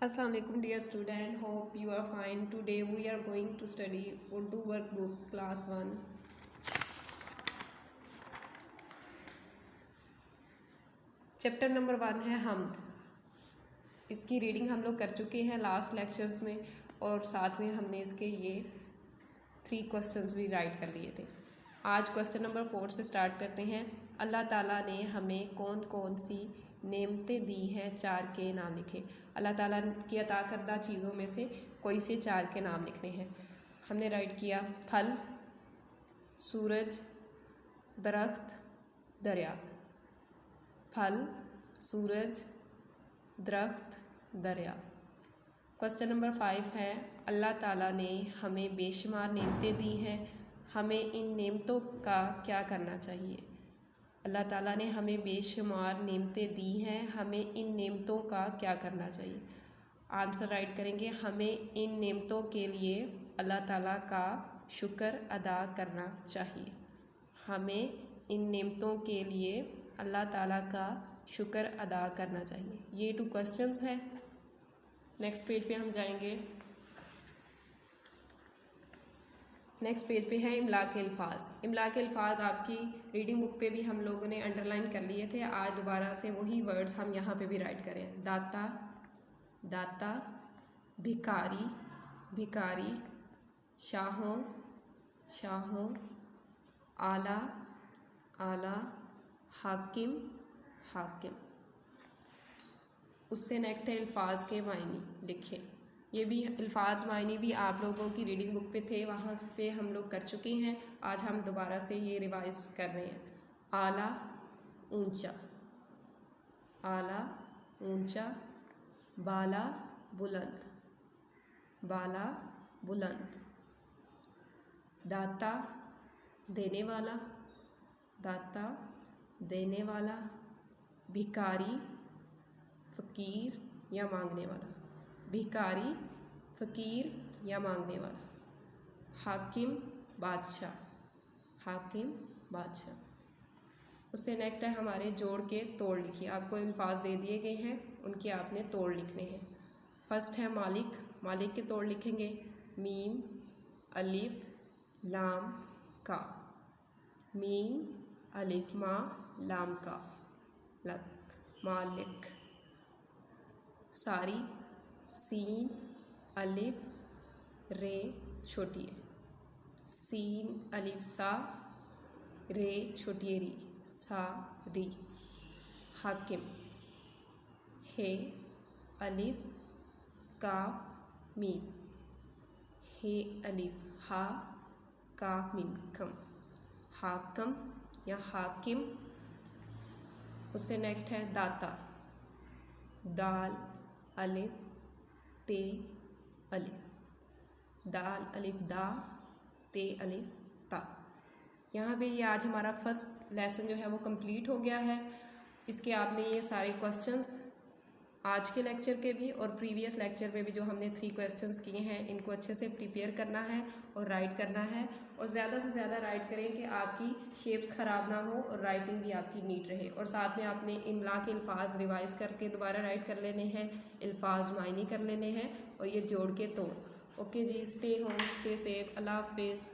Assalamualaikum dear student, hope you are fine. Today we are going to study Urdu workbook class 1. Chapter number 1 है हमद। इसकी reading हम लोग कर चुके हैं लास्ट लेक्चर्स में और साथ में हमने इसके ये 3 क्वेश्चंस भी राइट कर लिए थे। आज क्वेश्चन नंबर 4 से स्टार्ट करते हैं। अल्लाह ताला ने हमें कौन कौन सी नेमतें दी हैं, 4 के नाम लिखे। अल्लाह ताला की अता करदा चीज़ों में से कोई से 4 के नाम लिखने हैं। हमने राइट किया फल, सूरज, दरख्त, दरिया। फल, सूरज, दरख्त, दरिया। क्वेश्चन नंबर 5 है अल्लाह ताला ने हमें बेशुमार नेमतें दी हैं, हमें इन नेमतों का क्या करना चाहिए। अल्लाह ताला ने हमें बेशुमार नेमतें दी हैं, हमें इन नेमतों का क्या करना चाहिए। आंसर राइट करेंगे हमें इन नेमतों के लिए अल्लाह ताला का शुक्र अदा करना चाहिए। हमें इन नेमतों के लिए अल्लाह ताला का शुक्र अदा करना चाहिए। ये 2 क्वेश्चंस हैं। नेक्स्ट पेज पे हम जाएंगे। नेक्स्ट पेज पे है इमला के अल्फाज। इमला के अल्फाज आपकी रीडिंग बुक पे भी हम लोगों ने अंडरलाइन कर लिए थे। आज दोबारा से वही वर्ड्स हम यहाँ पे भी राइट करें। दाता, दाता, भिखारी, भिखारी, शाहों, शाहों, आला, आला, हाकिम, हाकिम। उससे नेक्स्ट है अल्फाज के मायने लिखें। ये भी अल्फाज मायने भी आप लोगों की रीडिंग बुक पे थे, वहाँ पे हम लोग कर चुके हैं। आज हम दोबारा से ये रिवाइज कर रहे हैं। आला, ऊंचा, आला, ऊंचा, बाला, बुलंद, बाला, बुलंद, दाता, देने वाला, दाता, देने वाला, भिखारी, फ़कीर या मांगने वाला, भिखारी, फ़कीर या मांगने वाला, हाकिम, बादशाह, हाकिम, बादशाह। उससे नेक्स्ट है हमारे जोड़ के तोड़ लिखिए। आपको अल्फाज दे दिए गए हैं, उनके आपने तोड़ लिखने हैं। फर्स्ट है मालिक। मालिक के तोड़ लिखेंगे मीम, अलिफ, लाम, काफ। मीम, अलिफ, मा, लाम, काफ, लक, मालिक। सारी, सीन, अलिफ, रे, छोटी है, सीन, अलिफ, सा, रे, छोटी री, सा, री। हाकिम, हे, अलिफ, काफ, मीम, हे, अलिफ, हा, काफ, मीम, कम, हाकम या हाकिम। उससे नेक्स्ट है दाता। दाल, अलिफ, ते, अलिफ, दाल, अलिफ, दा, ते, अलिफ, ता। यहाँ पे ये आज हमारा फर्स्ट लेसन जो है वो कंप्लीट हो गया है। इसके आपने ये सारे क्वेश्चंस आज के लेक्चर के भी और प्रीवियस लेक्चर में भी जो हमने 3 क्वेश्चंस किए हैं, इनको अच्छे से प्रिपेयर करना है और राइट करना है। और ज़्यादा से ज़्यादा राइट करें कि आपकी शेप्स ख़राब ना हो और राइटिंग भी आपकी नीट रहे। और साथ में आपने इमला के अल्फाज रिवाइज़ करके दोबारा राइट कर लेने हैं, अल्फाज मायने कर लेने हैं और ये जोड़ के तोड़। ओके जी, स्टे होम, स्टे सेफ, अल्लाह हाफिज़।